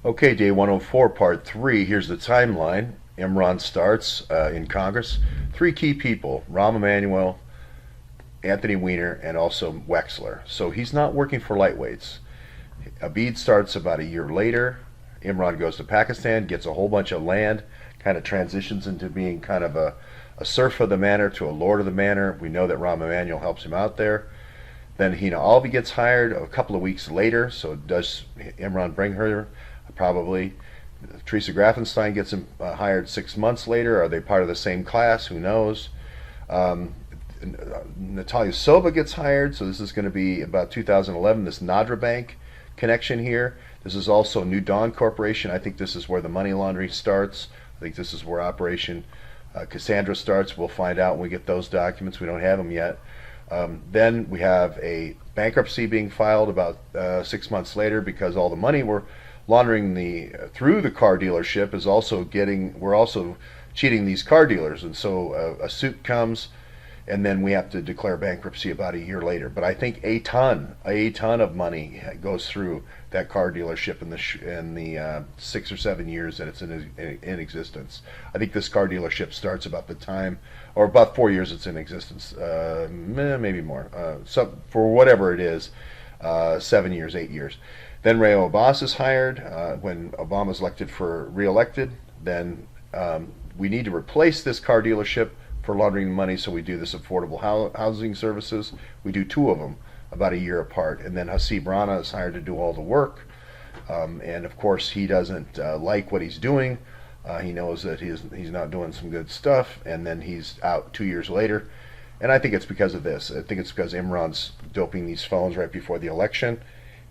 Okay, day 104, part 3. Here's the timeline. Imran starts in Congress. Three key people: Rahm Emanuel, Anthony Weiner, and also Wexler. So he's not working for lightweights. Abid starts about a year later. Imran goes to Pakistan, gets a whole bunch of land, kind of transitions into being kind of a serf of the manor to a lord of the manor. We know that Rahm Emanuel helps him out there. Then Hina Alvi gets hired a couple of weeks later. So does Imran bring her? Probably. Teresa Grafenstein gets hired 6 months later. Are they part of the same class? Who knows? Um, Natalia Sova gets hired, so this is going to be about 2011. This Nadra Bank connection here. This is also New Dawn Corporation. I think this is where the money laundering starts. I think this is where Operation Cassandra starts. We'll find out when we get those documents. We don't have them yet. Then we have a bankruptcy being filed about 6 months later because all the money we're laundering through the car dealership is also we're also cheating these car dealers, and so a suit comes, and then we have to declare bankruptcy about a year later. But I think a ton of money goes through that car dealership in the 6 or 7 years that it's in existence. I think this car dealership starts about the time, or about 4 years it's in existence, maybe more. So for whatever it is, 7 years, 8 years. Then Rayo Abbas is hired when Obama's re-elected. Then we need to replace this car dealership for laundering money, so we do this affordable housing services. We do two of them about a year apart. And then Hasib Rana is hired to do all the work. And of course, he doesn't like what he's doing. He knows that he's not doing some good stuff. And then he's out 2 years later. And I think it's because of this. I think it's because Imran's doping these phones right before the election.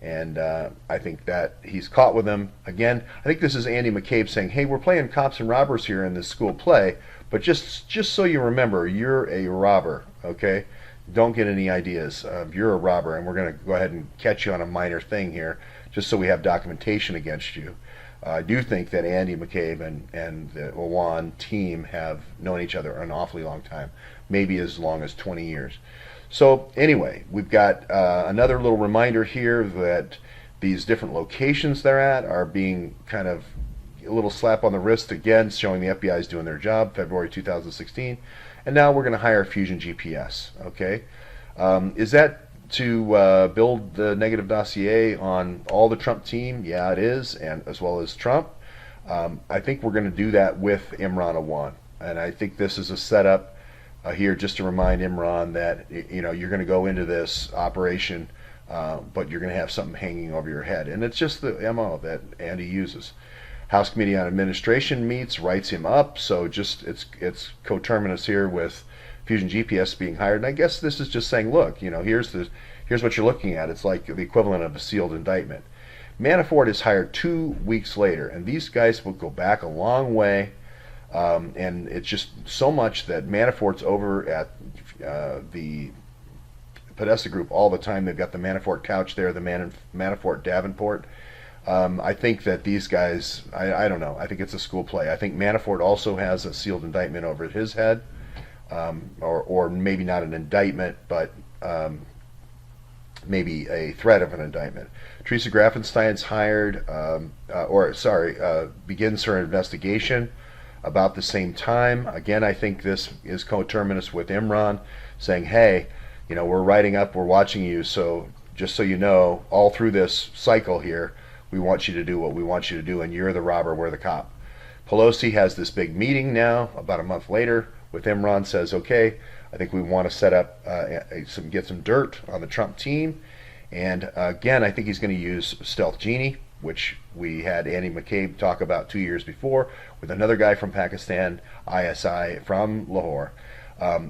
And I think that he's caught with them. Again, I think this is Andy McCabe saying, hey, we're playing cops and robbers here in this school play, but just so you remember, you're a robber, okay? Don't get any ideas. You're a robber, and we're going to go ahead and catch you on a minor thing here, just so we have documentation against you. I do think that Andy McCabe and the Awan team have known each other an awfully long time, maybe as long as 20 years. So anyway, we've got another little reminder here that these different locations they're at are being kind of a little slap on the wrist again, showing the FBI is doing their job, February 2016. And now we're going to hire Fusion GPS, okay? Is that to build the negative dossier on all the Trump team? Yeah, it is, and as well as Trump. I think we're going to do that with Imran Awan. And I think this is a setup here just to remind Imran that you're going to go into this operation, but you're going to have something hanging over your head, and it's just the MO that Andy uses. House Committee on Administration meets, writes him up, so just it's coterminous here with Fusion GPS being hired. And I guess this is just saying, look, here's what you're looking at. It's like the equivalent of a sealed indictment. Manafort is hired 2 weeks later, and these guys will go back a long way. And it's just so much that Manafort's over at the Podesta Group all the time. They've got the Manafort couch there, the Manafort Davenport. I think that these guys, I don't know, I think it's a school play. I think Manafort also has a sealed indictment over his head, or maybe not an indictment, but maybe a threat of an indictment. Teresa Grafenstein's hired, begins her investigation about the same time. Again, I think this is coterminous with Imran saying, hey, we're writing up, we're watching you, so just so you know, all through this cycle here, we want you to do what we want you to do, and you're the robber, we're the cop. Pelosi has this big meeting now, about a month later, with Imran, says, okay, I think we want to set up, get some dirt on the Trump team. And again, I think he's going to use Stealth Genie, which we had Andy McCabe talk about 2 years before, with another guy from Pakistan, ISI from Lahore.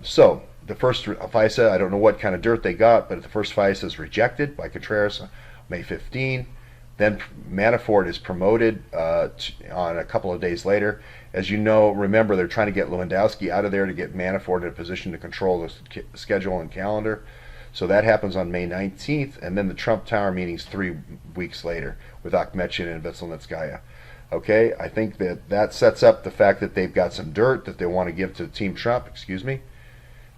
So the first FISA, I don't know what kind of dirt they got, but the first FISA is rejected by Contreras May 15. Then Manafort is promoted on a couple of days later. As you know, remember, they're trying to get Lewandowski out of there to get Manafort in a position to control the schedule and calendar. So that happens on May 19th, and then the Trump Tower meetings 3 weeks later with Akhmetshin and Vitselnitskaya. Okay, I think that sets up the fact that they've got some dirt that they want to give to Team Trump,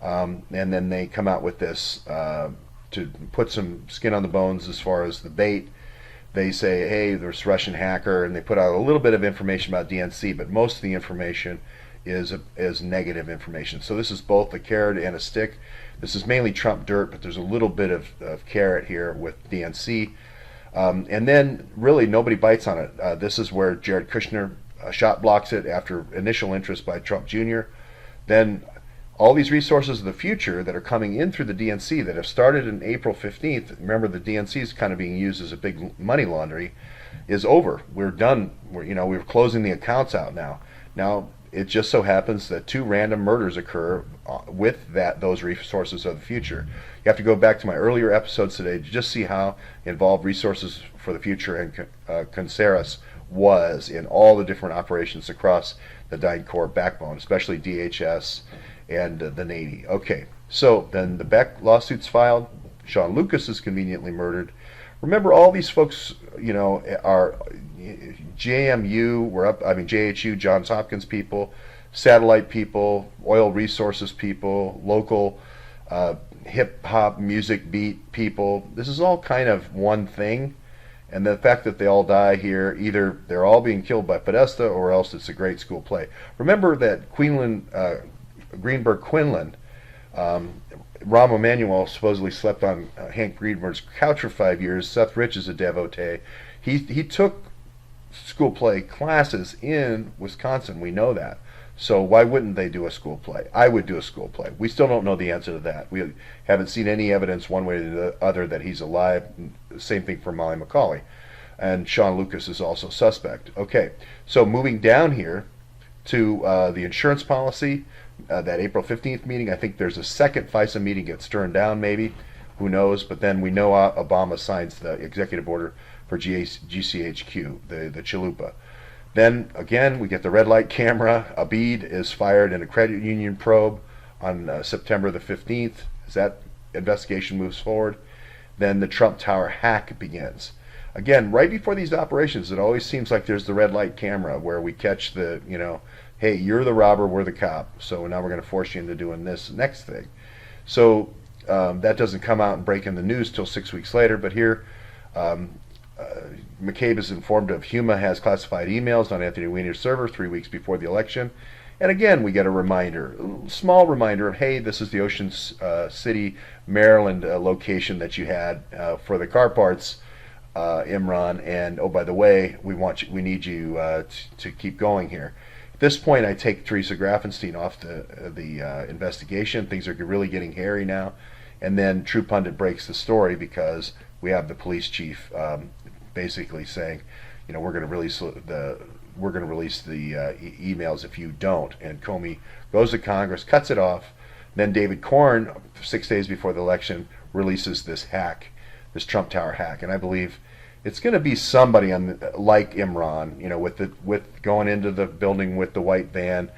and then they come out with this to put some skin on the bones as far as the bait. they say, hey, there's Russian hacker, and they put out a little bit of information about DNC, but most of the information is negative information. So this is both a carrot and a stick. This is mainly Trump dirt, but there's a little bit of carrot here with DNC. And then really nobody bites on it. This is where Jared Kushner shot blocks it after initial interest by Trump Jr. Then all these resources of the future that are coming in through the DNC that have started in April 15th, remember the DNC is kind of being used as a big money laundry, is over. We're done. We're closing the accounts out now. Now, it just so happens that 2 random murders occur with those resources of the future. You have to go back to my earlier episodes today to just see how involved Resources for the Future and Conseras was in all the different operations across the DynCorp backbone, especially DHS and the Navy. Okay, so then the Beck lawsuit's filed. Sean Lucas is conveniently murdered. Remember, all these folks, are JHU, Johns Hopkins people, satellite people, oil resources people, local hip hop music beat people. This is all kind of one thing. And the fact that they all die here, either they're all being killed by Podesta or else it's a great school play. Remember that Greenberg Quinlan, Rahm Emanuel supposedly slept on Hank Greenberg's couch for 5 years. Seth Rich is a devotee. He took school play classes in Wisconsin. We know that. So why wouldn't they do a school play? I would do a school play. We still don't know the answer to that. We haven't seen any evidence one way or the other that he's alive. Same thing for Molly McCauley. And Sean Lucas is also suspect. Okay, so moving down here to the insurance policy, that April 15th meeting, I think there's a second FISA meeting gets turned down maybe. Who knows? But then we know Obama signs the executive order for GCHQ, the Chalupa. Then again, we get the red light camera. Abid is fired in a credit union probe on September the 15th. As that investigation moves forward, then the Trump Tower hack begins. Again, right before these operations, it always seems like there's the red light camera where we catch the, hey, you're the robber, we're the cop. So now we're going to force you into doing this next thing. So that doesn't come out and break in the news till 6 weeks later. But here, McCabe is informed of Huma has classified emails on Anthony Weiner's server 3 weeks before the election. And again, we get a reminder, a small reminder of, hey, this is the Ocean City, Maryland location that you had for the car parts, Imran. And oh, by the way, we need you to keep going here. At this point, I take Teresa Grafenstein off the investigation. Things are really getting hairy now. And then True Pundit breaks the story because we have the police chief basically saying, we're going to release the emails if you don't. And Comey goes to Congress, cuts it off. Then David Corn, 6 days before the election, releases this hack, this Trump Tower hack. And I believe it's going to be somebody like Imran, with going into the building with the white van,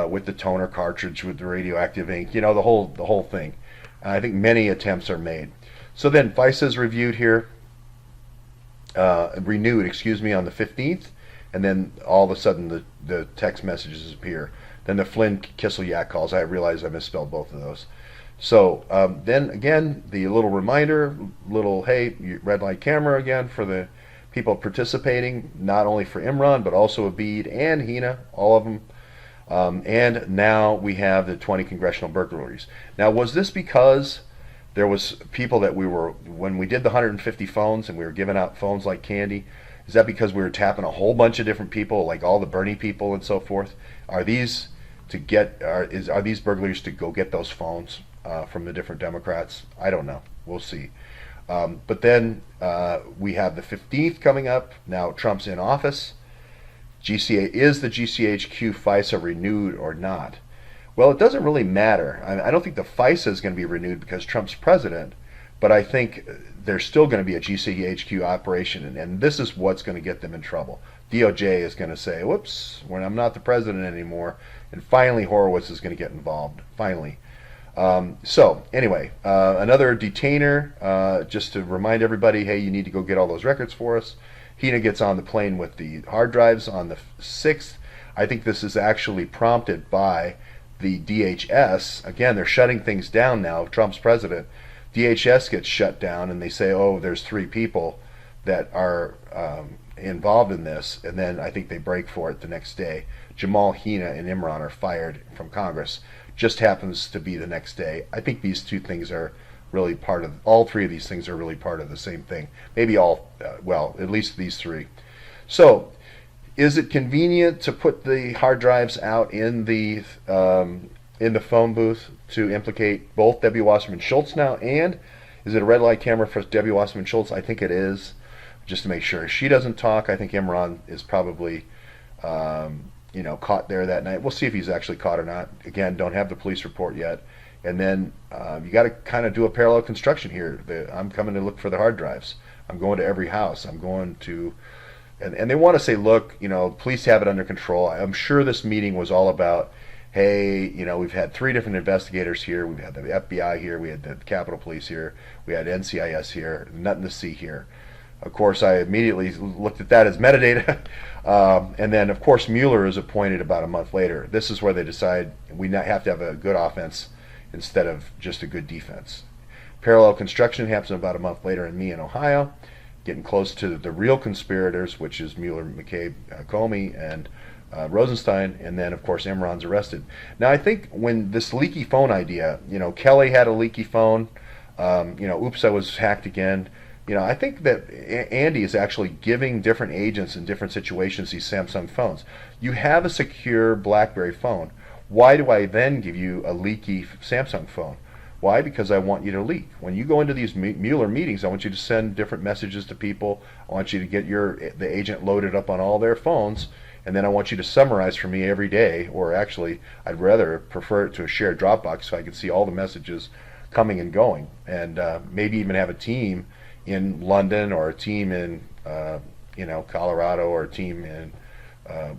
with the toner cartridge, with the radioactive ink, the whole thing. I think many attempts are made. So then FISA is renewed on the 15th, and then all of a sudden the text messages appear. Then the Flynn Kislyak calls. I realize I misspelled both of those. So then again, the little reminder, hey, red light camera again for the people participating, not only for Imran, but also Abid and Hina, all of them. And now we have the 20 congressional burglaries. Now, was this because there was people that when we did the 150 phones and we were giving out phones like candy, is that because we were tapping a whole bunch of different people, like all the Bernie people and so forth? Are these burglaries to go get those phones from the different Democrats? I don't know. We'll see. But then we have the 15th coming up. Now Trump's in office. Is the GCHQ FISA renewed or not? Well, it doesn't really matter. I don't think the FISA is going to be renewed because Trump's president, but I think there's still going to be a GCHQ operation, and this is what's going to get them in trouble. DOJ is going to say, whoops, I'm not the president anymore, and finally Horowitz is going to get involved, finally. So anyway, another detainer, just to remind everybody, hey, you need to go get all those records for us. Hina gets on the plane with the hard drives on the 6th. I think this is actually prompted by the DHS. Again, they're shutting things down now. Trump's president. DHS gets shut down, and they say, oh, there's 3 people that are involved in this, and then I think they break for it the next day. Jamal, Hina, and Imran are fired from Congress. Just happens to be the next day. I think these two things are really part of, all three of these things are really part of the same thing. Maybe all, well, at least these three. So, is it convenient to put the hard drives out in the phone booth to implicate both Debbie Wasserman Schultz now? And is it a red light camera for Debbie Wasserman Schultz? I think it is, just to make sure she doesn't talk. I think Imran is probably caught there that night. We'll see if he's actually caught or not. Again, don't have the police report yet. And then you got to kind of do a parallel construction here. I'm coming to look for the hard drives. I'm going to every house. I'm going to, and they want to say, look, police have it under control. I'm sure this meeting was all about, hey, we've had 3 different investigators here. We've had the FBI here. We had the Capitol Police here. We had NCIS here. Nothing to see here. Of course, I immediately looked at that as metadata. And then, of course, Mueller is appointed about a month later. This is where they decide we have to have a good offense instead of just a good defense. Parallel construction happens about a month later in me in Ohio, getting close to the real conspirators, which is Mueller, McCabe, Comey, and Rosenstein, and then, of course, Imran's arrested. Now, I think when this leaky phone idea, Kelly had a leaky phone, oops, I was hacked again. I think that Andy is actually giving different agents in different situations these Samsung phones. You have a secure BlackBerry phone. Why do I then give you a leaky Samsung phone? Why? Because I want you to leak. When you go into these Mueller meetings, I want you to send different messages to people. I want you to get the agent loaded up on all their phones, and then I want you to summarize for me every day, or actually, I'd rather prefer it to a shared Dropbox so I can see all the messages coming and going, and maybe even have a team in London or a team in Colorado or a team in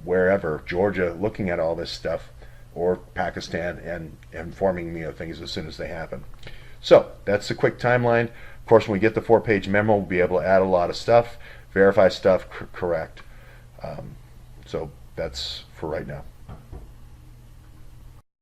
wherever, Georgia, looking at all this stuff, or Pakistan, and informing me of things as soon as they happen. So that's the quick timeline. Of course, when we get the 4-page memo, we'll be able to add a lot of stuff, verify stuff, correct. So that's for right now.